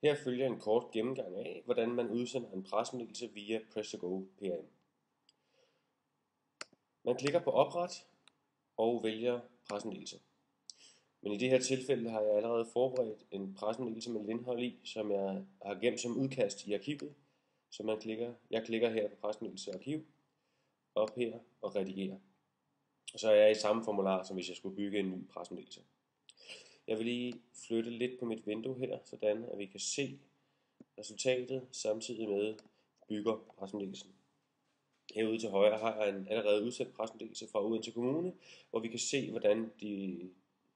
Her følger en kort gennemgang af, hvordan man udsender en pressemeddelelse via Press2Go PRM. Man klikker på opret og vælger pressemeddelelse. Men i det her tilfælde har jeg allerede forberedt en pressemeddelelse med lidt indhold i, som jeg har gemt som udkast i arkivet. Så jeg klikker her på pressemeddelelse arkiv, op her og redigere. Og så er jeg i samme formular, som hvis jeg skulle bygge en ny pressemeddelelse. Jeg vil lige flytte lidt på mit vindue her, sådan at vi kan se resultatet samtidig med bygger pressemeddelelsen. Herude til højre har jeg en allerede udsendt pressemeddelelse fra Odense Kommune, hvor vi kan se, hvordan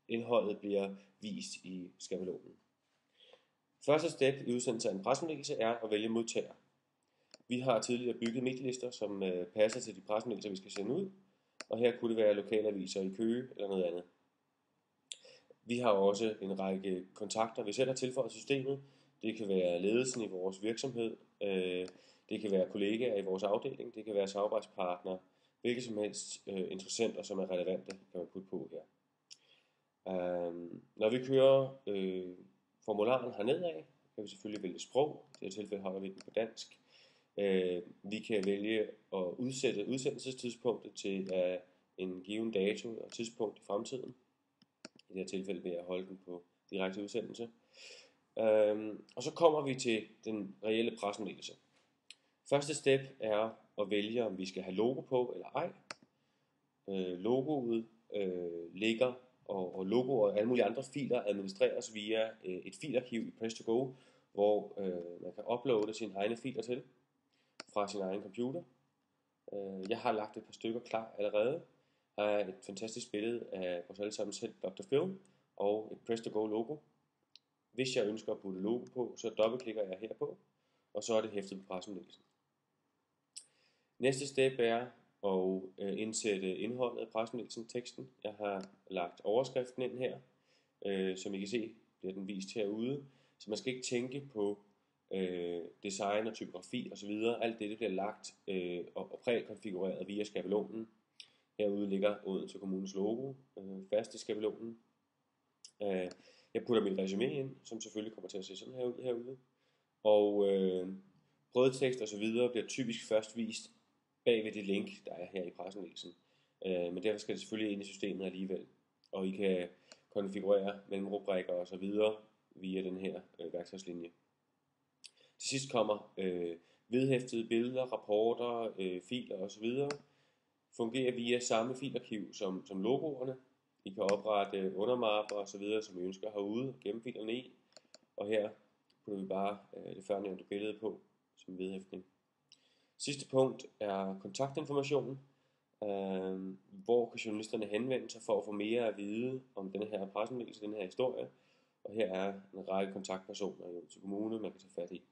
indholdet bliver vist i skabelonen. Første step i udsendelse af en pressemeddelelse er at vælge modtager. Vi har tidligere bygget medielister, som passer til de pressemeddelelser, vi skal sende ud, og her kunne det være lokalaviser i Køge eller noget andet. Vi har også en række kontakter, vi selv har tilføjet systemet. Det kan være ledelsen i vores virksomhed, det kan være kollegaer i vores afdeling, det kan være samarbejdspartnere, hvilke som helst interessenter, som er relevante, kan man putte på her. Når vi kører formularen hernedad, kan vi selvfølgelig vælge sprog. I det her tilfælde holder vi den på dansk. Vi kan vælge at udsætte udsendelsestidspunktet til en given dato og tidspunkt i fremtiden. I det her tilfælde vil jeg holde den på direkte udsendelse. Og så kommer vi til den reelle pressemeddelelse. Første step er at vælge, om vi skal have logo på eller ej. Logoet ligger, og logoer og alle mulige andre filer administreres via et filarkiv i Press2Go, hvor man kan uploade sine egne filer til fra sin egen computer. Jeg har lagt et par stykker klar allerede. Her er et fantastisk billede af vores allesammens helt Dr. Phil og et Press2Go logo. Hvis jeg ønsker at putte logo på, så dobbeltklikker jeg her på, og så er det hæftet på pressemeddelelsen. Næste step er at indsætte indholdet af pressemeddelelsen, teksten. Jeg har lagt overskriften ind her. Som I kan se, bliver den vist herude. Så man skal ikke tænke på design og typografi osv. Alt det bliver lagt og prækonfigureret via skabelonen. Herude ligger Odense Kommunes logo fast i skabelonen. Jeg putter mit resume ind, som selvfølgelig kommer til at se sådan her ud herude. Og brødtekst og så videre bliver typisk først vist bag ved det link, der er her i pressemeddelelsen. Men derfor skal det selvfølgelig ind i systemet alligevel. Og I kan konfigurere mellemrubrikker og så videre via den her værktøjslinje. Til sidst kommer vedhæftede billeder, rapporter, filer osv. Fungerer via samme filarkiv som logoerne. I kan oprette undermapper og så videre, som I ønsker herude, og gemme filerne i. Og her putter vi bare det førnævnte billede på som vedhæftning. Sidste punkt er kontaktinformationen. Hvor kan journalisterne henvende sig for at få mere at vide om denne her pressemeddelelse, den her historie. Og her er en række kontaktpersoner i Odense Kommune, man kan tage fat i.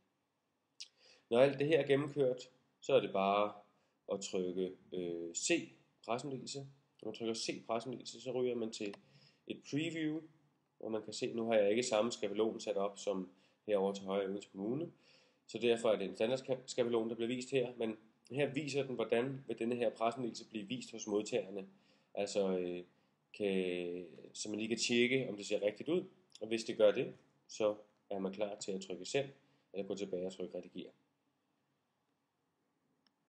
Når alt det her er gennemkørt, så er det bare at trykke se pressemeddelelse. Når man trykker se pressemeddelelse, så ryger man til et preview, hvor man kan se, nu har jeg ikke samme skabelon sat op som herovre til højre i Odense Kommune. Så derfor er det en standardskabelon, der bliver vist her, men her viser den, hvordan vil denne her pressemeddelelse blive vist hos modtagerne. Altså, så man lige kan tjekke, om det ser rigtigt ud, og hvis det gør det, så er man klar til at trykke send, eller gå tilbage og trykke redigere.